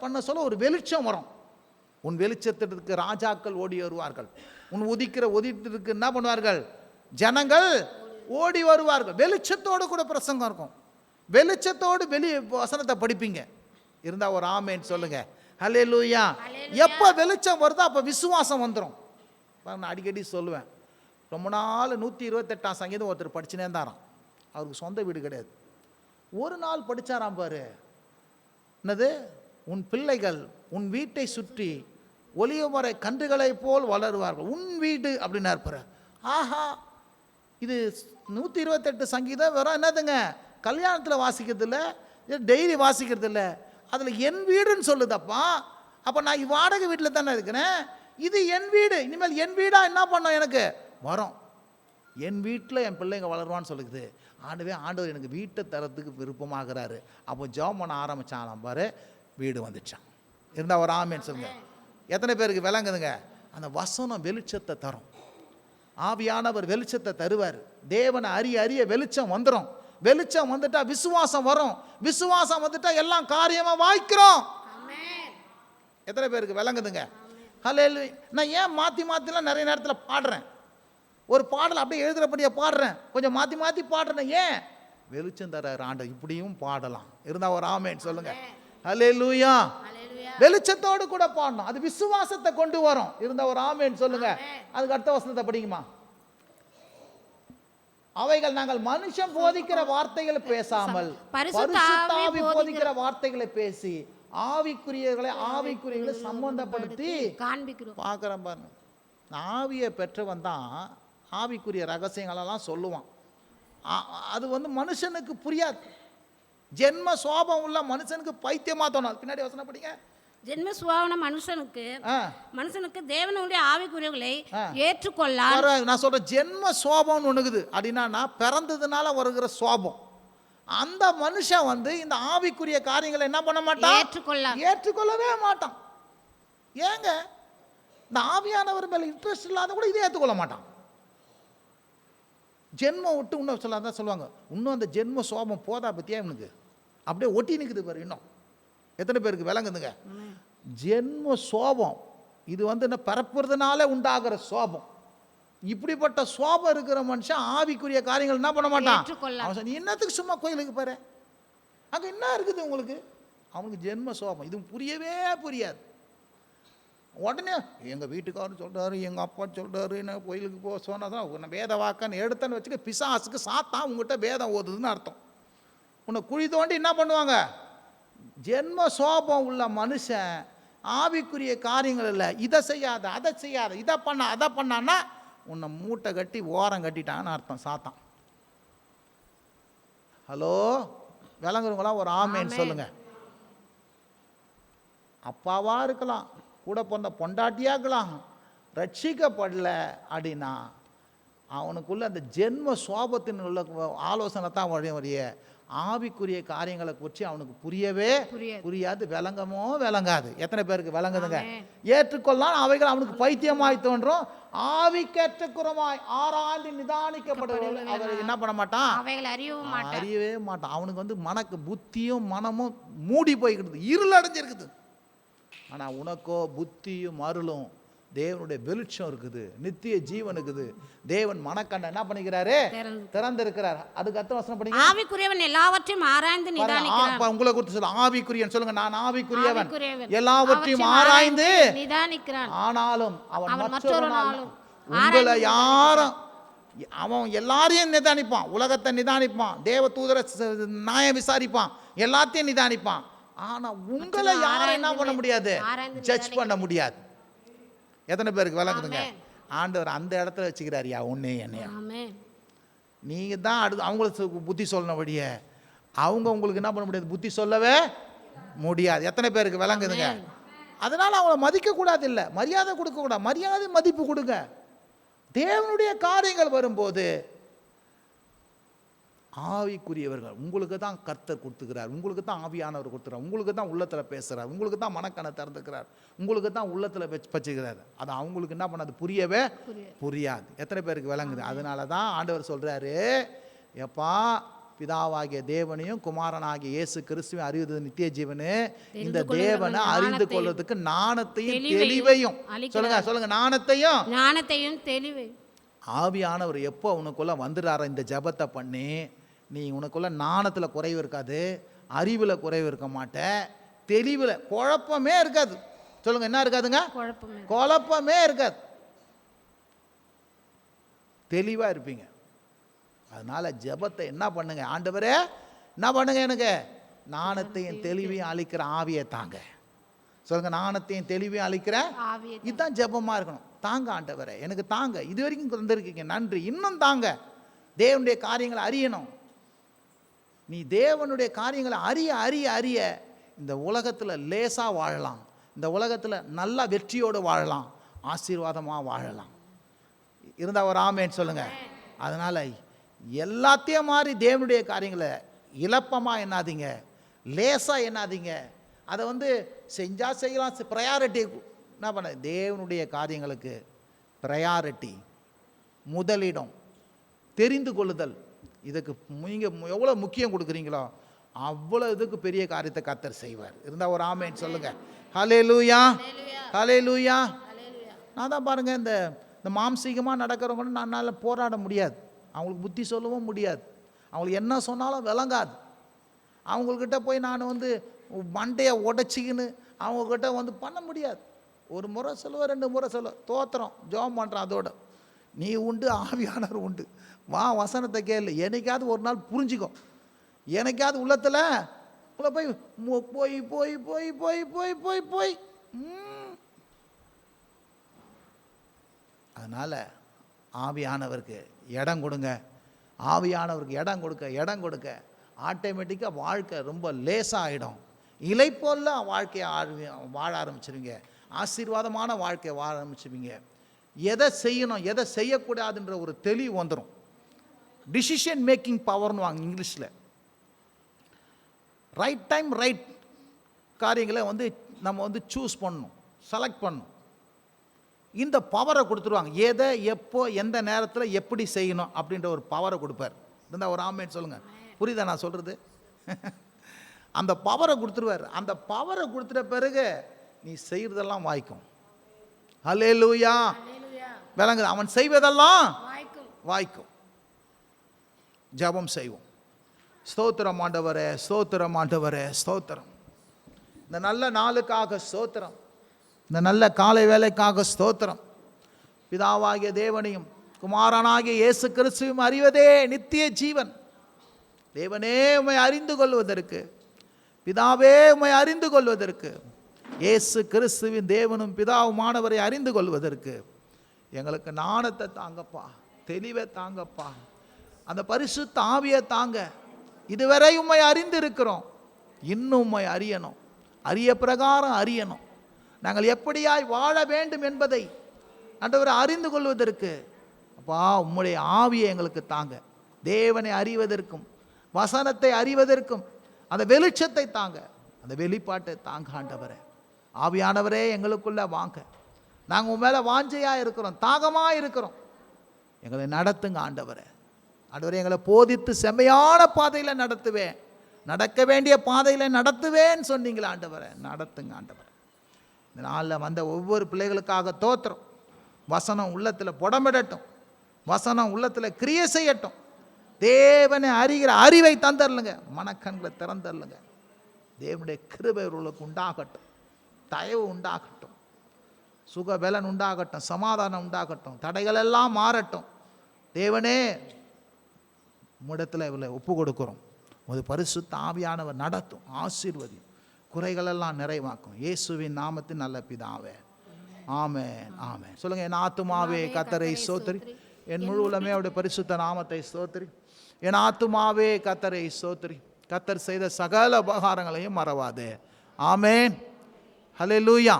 பண்ண சொல்ல ஒரு வெளிச்சம் வரும். உன் வெளிச்சத்திற்கு ராஜாக்கள் ஓடி வருவார்கள், உன் ஒதித்திற்கு என்ன பண்ணுவார்கள், ஜனங்கள் ஓடி வருவார்கள். வெளிச்சத்தோடு கூட பிரசங்கம் இருக்கும். வெளிச்சத்தோடு வெளியே வசனத்தை படிப்பீங்க. இருந்தா ஒரு ஆமேன்னு சொல்லுங்க. ஹல்லேலூயா. எப்ப வெளிச்சம் வருதோ அப்ப விசுவாசம் வந்துடும். நான் அடிக்கடி சொல்லுவேன், ரொம்ப நாள் 128ஆம் சங்கீதம் ஒருத்தர் படிச்சுனே இருந்தாராம். அவருக்கு சொந்த வீடு கிடையாது. ஒரு நாள் படிச்சாராம் பாரு, என்னது, உன் பிள்ளைகள் உன் வீட்டை சுற்றி ஒலிவமர கன்றுகளை போல் வளருவார்கள். உன் வீடு அப்படின்னா இருப்பாரு. ஆஹா, இது 128 சங்கீதம் வெறும் என்னதுங்க, கல்யாணத்தில் வாசிக்கிறது இல்லை, டெய்லி வாசிக்கிறது இல்லை, அதில் என் வீடுன்னு சொல்லுதப்பா. அப்போ நான் வாடகை வீட்டில் தானே இருக்கிறேன், இது என் வீடு, இனிமேல் என் வீடா என்ன பண்ணோம், எனக்கு வரும், என் வீட்டில் என் பிள்ளைங்க வளருவான்னு சொல்லுது. ஆண்டவர் எனக்கு வீட்டை தரத்துக்கு விருப்பமாகிறாரு. அப்போ ஜெபம் பண்ண ஆரம்பிச்சாலாம் பாரு, வீடு வந்துச்சான். இருந்தால் ஒரு ஆமேன்னு சொல்லுங்க. எத்தனை பேருக்கு விளங்குதுங்க? அந்த வசனம் வெளிச்சத்தை தரும். ஆவியானவர் வெளிச்சத்தை தருவார். தேவனை அறிய வெளிச்சம் வந்துடும். வெளிச்சம் வந்துட்டா விசுவாசம் வரும். விசுவாசம் வந்துட்டா எல்லாம் காரியமா வாய்க்கிறோம். எத்தனை பேருக்கு விளங்குதுங்க? ஹல்லேலூயா. நான் ஏன் மாற்றிலாம் நிறைய நேரத்தில் பாடுறேன், ஒரு பாடல் அப்படியே எழுதுறபடியே பாடுறேன், கொஞ்சம் மாற்றி பாடுறேன். ஏன்? வெளிச்சம் தர ஆண்டவர், இப்படியும் பாடலாம். இருந்தா ஒரு ஆமேன்னு சொல்லுங்க. ஹல்லேலூயா. வெளிச்சத்தோடு கூட பாடணும், அது விசுவாசத்தை கொண்டு வரும். இருந்த ஒரு ஆமேன்னு சொல்லுங்க. அதுக்கு அடுத்த வசனத்தை படிக்குமா. அவைகள் நாங்கள் மனுஷன் போதிக்கிற வார்த்தைகளை பேசாமல் பரிசுத்த ஆவி போதிக்கிற வார்த்தைகளை பேசி ஆவிக்குரியர்களை சம்பந்தப்படுத்தி காண்பிக்கிறோம். பார்க்குறேன் பாருங்க, ஆவியை பெற்றவன் தான் ஆவிக்குரிய ரகசியங்களெல்லாம் சொல்லுவான். அது மனுஷனுக்கு புரியாது. ஜென்ம சுவாபம் உள்ள மனுஷனுக்கு பைத்தியமா தோணும். பின்னாடி வசனம் படிங்க. ஜென்ம சுவாபன மனுஷனுக்கு தேவனுடைய ஆவிக்குரியவர்களை ஏற்றுக்கொள்ள. நான் சொல்றேன், ஜென்ம சுவாபம்னு ஒண்ணுக்குது. அப்படின்னா பிறந்ததுனால வருகிற சுவாபம். அந்த மனுஷன் இந்த ஆவிக்குரிய காரியங்களை என்ன பண்ண மாட்டான், ஏற்றுக்கொள்ளவே மாட்டான். ஏங்க, இந்த ஆவியானவர் மேல இன்ட்ரெஸ்ட் இல்லாத கூட இதை ஏற்றுக்கொள்ள மாட்டான். ஜென்மம் விட்டு இன்னும் சொல்லாதான் சொல்லுவாங்க, இன்னும் அந்த ஜென்ம சுவாபம் போதா பத்தியா இவனுக்கு அப்படியே ஒட்டி நிற்குது பாரு. இன்னும் எத்தனை பேருக்கு விளங்குதுங்க? ஜென்ம சோபம் இது என்ன பரப்புறதுனால உண்டாகிற சோபம். இப்படிப்பட்ட சோபம் இருக்கிற மனுஷன் ஆவிக்குரிய காரியங்கள் என்ன பண்ண மாட்டான். அவன் என்னத்துக்கு சும்மா கோயிலுக்கு பாரு, அங்க என்ன இருக்குது உங்களுக்கு, அவனுக்கு ஜென்ம சோபம். இது புரியவே புரியாது. உடனே எங்கள் வீட்டுக்காரர் சொல்கிறாரு, எங்கள் அப்பா சொல்கிறாரு, என்ன கோயிலுக்கு போக சொன்னதான் உன்னை வேத வாக்கான்னு எடுத்தேன்னு வச்சுக்க, பிசாசுக்கு சாத்தான் உங்கள்கிட்ட வேதம் ஓதுதுன்னு அர்த்தம். உன்னை குழி தோண்டி என்ன பண்ணுவாங்க. ஜென்ம சோபம் உள்ள மனுஷன் ஆவிக்குரிய காரியங்கள் இல்லை, இதை செய்யாத அதை செய்யாத, இதை பண்ண அதை பண்ணான்னா உன்னை மூட்டை கட்டி ஓரம் கட்டிட்டான்னு அர்த்தம் சாத்தான். ஹலோ, விளங்குறவங்களா ஒரு ஆமேன்னு சொல்லுங்க. அப்பாவா இருக்கலாம், கூட பிறந்த பொண்டாட்டியாக்கலாம், ரட்சிக்கப்படல அப்படின்னா அவனுக்குள்ள அந்த ஜென்ம சோபத்தின் உள்ள ஆலோசனை தான் வழிய ஆவிக்குரிய காரியங்களை குறித்து அவனுக்கு புரியவே புரியாது, விளங்கமோ விளங்காது. எத்தனை பேருக்கு விளங்குதுங்க? ஏற்றுக்கொள்ளலாம், அவைகள் அவனுக்கு பைத்தியமாய் தோன்றும், ஆவிக்கேற்றக்குறமாய் ஆராய்ந்து நிதானிக்கப்படுவர்கள் அவர் என்ன பண்ண மாட்டான், அறியவே மாட்டான். அவனுக்கு மனக்கு புத்தியும் மனமும் மூடி போய்கிட்டு, இருள் அடைஞ்சிருக்குது. ஆனால் உனக்கோ புத்தியும் அருளும் தேவனுடைய வெளிச்சம் இருக்குது, நித்திய ஜீவன் இருக்குது. தேவன் மனக்கண்ண என்ன பண்ணிக்கிறாரு, திறந்திருக்கிறார். அதுக்கு அடுத்த வசனம் படிங்க. ஆவிக்குரியவன் எல்லாவற்றையும் ஆராய்ந்து நிதானிக்கிறான். உங்களை குறித்து சொல்ல, ஆவிக்குரியவன் சொல்லுங்க. நான் ஆவிக்குரியவன் எல்லாவற்றையும் ஆராய்ந்து நிதானிக்கிறான். ஆனாலும் அவன் மற்றொருவனாலும் உங்களை யாரும், அவன் எல்லாரையும் நிதானிப்பான், உலகத்தை நிதானிப்பான், தேவ தூதரை நியாயம் விசாரிப்பான், எல்லாத்தையும் நிதானிப்பான். ஆனா உங்களை யாரும் என்ன பண்ண முடியாது, ஜட்ஜ் பண்ண முடியாது. எத்தனை பேருக்கு விளங்குதுங்க? ஆண்டவர் அந்த இடத்துல வச்சுக்கிறார், யா உன்னே என்னையா. நீங்க தான் அவங்களுக்கு புத்தி சொல்லபடியே அவங்க உங்களுக்கு என்ன பண்ண முடியாது, புத்தி சொல்லவே முடியாது. எத்தனை பேருக்கு விளங்குதுங்க? அதனால அவங்கள மதிக்க கூடாது, இல்லை மரியாதை கொடுக்க கூடாது. மரியாதை மதிப்பு கொடுங்க. தேவனுடைய காரியங்கள் வரும்போது ஆவிக்குரியவர்கள் உங்களுக்கு தான் கர்த்தர் கொடுத்துக்கிறார், உங்களுக்கு தான் ஆவியானவர் கொடுத்துறார், உங்களுக்கு தான் உள்ளத்தில் பேசுகிறார், உங்களுக்கு தான் மனக்கண்ணை திறந்துக்கிறார், உங்களுக்கு தான் உள்ளத்தில் வச்சுக்கிறார். அது அவங்களுக்கு என்ன பண்ணாது, புரியவே புரியாது. எத்தனை பேருக்கு விளங்குது? அதனால தான் ஆண்டவர் சொல்கிறாரு, எப்பா பிதாவாகிய தேவனையும் குமாரனாகிய இயேசு கிறிஸ்துவையும் அறிவது நித்திய ஜீவனு. இந்த தேவனை அறிந்து கொள்வதற்கு ஞானத்தையும் தெளிவையும், சொல்லுங்க ஞானத்தையும் தெளிவையும். ஆவியானவர் எப்போ உனக்குள்ள வந்துடுறாரோ இந்த ஜெபத்தை பண்ணி, நீ உனக்குள்ள ஞானத்தில் குறைவு இருக்காது, அறிவில் குறைவு இருக்க மாட்ட, தெளிவில் குழப்பமே இருக்காது. சொல்லுங்க, என்ன இருக்காதுங்க? குழப்பமே இருக்காது, தெளிவாக இருப்பீங்க. அதனால ஜெபத்தை என்ன பண்ணுங்க, ஆண்டவரே என்ன பண்ணுங்க, எனக்கு ஞானத்தையும் தெளிவையும் அளிக்கிற ஆவியை தாங்க. சொல்லுங்க, ஞானத்தையும் தெளிவையும் அளிக்கிற. இதுதான் ஜெபமாக இருக்கணும். தாங்க ஆண்டவரே, எனக்கு தாங்க, இது வரைக்கும் தந்திருக்கீங்க, நன்றி, இன்னும் தாங்க. தேவனுடைய காரியங்களை அறியணும். நீ தேவனுடைய காரியங்களை அறிய அறிய அறிய இந்த உலகத்தில் லேசாக வாழலாம், இந்த உலகத்தில் நல்லா வெற்றியோடு வாழலாம், ஆசீர்வாதமாக வாழலாம். இருந்தால் ஒரு ஆமேன்னு சொல்லுங்க. அதனால் எல்லாத்தையும் மாதிரி தேவனுடைய காரியங்களை இலப்பமாக எண்ணாதீங்க, லேசாக எண்ணாதீங்க. அதை செஞ்சால் செய்யலாம், ப்ரையாரிட்டி என்ன பண்ண, தேவனுடைய காரியங்களுக்கு ப்ரையாரிட்டி, முதலிடம், தெரிந்து கொள்ளுதல். இதுக்கு நீங்கள் எவ்வளோ முக்கியம் கொடுக்குறீங்களோ அவ்வளோ இதுக்கு பெரிய காரியத்தை கர்த்தர் செய்வார். இருந்தால் ஒரு ஆமேன்னு சொல்லுங்க. ஹல்லேலூயா, ஹல்லேலூயா. நான் தான் பாருங்கள், இந்த மாம்சீகமாக நடக்கிறவங்க நான் போராட முடியாது, அவங்களுக்கு புத்தி சொல்லவும் முடியாது, அவங்களுக்கு என்ன சொன்னாலும் விளங்காது. அவங்கக்கிட்ட போய் நான் மண்டையை உடச்சிக்கின்னு அவங்கக்கிட்ட பண்ண முடியாது. ஒரு முறை சொல்லுவேன், 2 முறை சொல்லுவேன், தோத்திரம் ஜெபம் பண்ணுறேன். அதோட நீ உண்டு, ஆவியானவர் உண்டு, வா வசனத்தை கேளு, என்னைக்காவது ஒரு நாள் புரிஞ்சுக்கோ, எனக்காவது உள்ளத்தில் உள்ள போய் போய் போய் போய் போய் போய் போய் போய் அதனால் ஆவியானவருக்கு இடம் கொடுங்க. ஆவியானவருக்கு இடம் கொடுக்க ஆட்டோமேட்டிக்காக வாழ்க்கை ரொம்ப லேசாக ஆகிடும். இலை போல வாழ்க்கையை வாழ ஆரம்பிச்சிருவீங்க, ஆசீர்வாதமான வாழ்க்கையை வாழ ஆரம்பிச்சுவீங்க. எதை செய்யணும் எதை செய்யக்கூடாதுன்ற ஒரு தெளிவு வந்துடும். டிசிஷன் மேக்கிங் பவர்னு வாங்க இங்கிலீஷில். ரைட் டைம் ரைட் காரியங்களை நம்ம சூஸ் பண்ணணும், செலக்ட் பண்ணணும். இந்த பவரை கொடுத்துருவாங்க. எதை எப்போ எந்த நேரத்தில் எப்படி செய்யணும் அப்படின்ற ஒரு பவரை கொடுப்பார். இருந்தால் ஒரு ஆமேன்னு சொல்லுங்கள். புரியுதா நான் சொல்கிறது? அந்த பவரை கொடுத்துருவார். அந்த பவரை கொடுத்துட்ட பிறகு நீ செய்கிறதெல்லாம் வாய்க்கும். ஹல்லேலூயா, விளங்குது? அவன் செய்வதெல்லாம் வாய்க்கும். ஜெபம் செய்வோம். ஸ்தோத்திரம் ஆண்டவரே, ஸ்தோத்திரம் ஆண்டவரே, ஸ்தோத்திரம். இந்த நல்ல நாளுக்காக ஸ்தோத்திரம், இந்த நல்ல காலை வேலைக்காக ஸ்தோத்திரம். பிதாவாகிய தேவனையும் குமாரனாகிய இயேசு கிறிஸ்துவையும் அறிவதே நித்திய ஜீவன். தேவனே உம்மை அறிந்து கொள்வதற்கு, பிதாவே உம்மை அறிந்து கொள்வதற்கு, இயேசு கிறிஸ்துவின் தேவனும் பிதாவுமானவரை அறிந்து கொள்வதற்கு எங்களுக்கு ஞானத்தை தாங்கப்பா, தெளிவை தாங்கப்பா, அந்த பரிசுத்த ஆவியை தாங்க. இதுவரை உம்மை அறிந்து இருக்கிறோம், இன்னும் உம்மை அறியணும், அறிய பிரகாரம் அறியணும். நாங்கள் எப்படியாய் வாழ வேண்டும் என்பதை ஆண்டவரை அறிந்து கொள்வதற்கு அப்பா உம்முடைய ஆவியை எங்களுக்கு தாங்க. தேவனை அறிவதற்கும் வசனத்தை அறிவதற்கும் அந்த வெளிச்சத்தை தாங்க, அந்த வெளிப்பாட்டை தாங்க ஆண்டவரே. ஆவியானவரே எங்களுக்குள்ள வாங்க. நாங்கள் உன் மேலே வாஞ்சையாக இருக்கிறோம், தாகமாக இருக்கிறோம். எங்களை நடத்துங்க ஆண்டவரே. ஆண்டவரே எங்களை போதித்து செம்மையான பாதையில் நடத்துவேன், நடக்க வேண்டிய பாதையில் நடத்துவேன்னு சொன்னீங்களா ஆண்டவரே. நடத்துங்க ஆண்டவரே. இந்த நாளில் வந்த ஒவ்வொரு பிள்ளைகளுக்காக தோத்திரம். வசனம் உள்ளத்தில் புடமிடட்டும், வசனம் உள்ளத்தில் கிரியை செய்யட்டும். தேவனை அறிகிற அறிவை தந்தரலுங்க, மனக்கண்களை திறந்தரலுங்க. தேவனுடைய கிருபை இவர்களுக்கு உண்டாகட்டும், தயவு உண்டாகட்டும், சுகபலன் உண்டாகட்டும், சமாதானம் உண்டாகட்டும், தடைகள் எல்லாம் மாறட்டும். தேவனே உம்மிடத்தில் இவளை ஒப்பு கொடுக்கிறோம். ஒரு பரிசுத்த ஆவியானவர் நடத்தும், ஆசீர்வதி, குறைகளெல்லாம் நிறைவாக்கும். இயேசுவின் நாமத்தின் நல்ல பிதாவே, ஆமென், ஆமென். சொல்லுங்க, என் ஆத்துமாவே கர்த்தரை ஸ்தோத்திரி, என் முழு உள்ளமே அவருடைய பரிசுத்த நாமத்தை ஸ்தோத்திரி. என் ஆத்துமாவே கர்த்தரை ஸ்தோத்திரி, கர்த்தர் செய்த சகல உபகாரங்களையும் மறவாதே. ஆமென், ஹல்லேலூயா.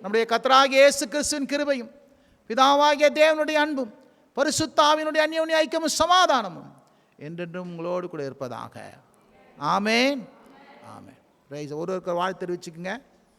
நம்முடைய கர்த்தராகிய இயேசு கிறிஸ்துவின் கிருபையும் பிதாவாகிய தேவனுடைய அன்பும் பரிசுத்த ஆவியினுடைய அந்யோன்ய ஐக்கியமும் சமாதானமும் என்றென்றும் உங்களோடு கூட இருப்பதாக. ஆமென், ஆமென். ஒருவருக்கு வாழ்த்து தெரிவிச்சுக்குங்க.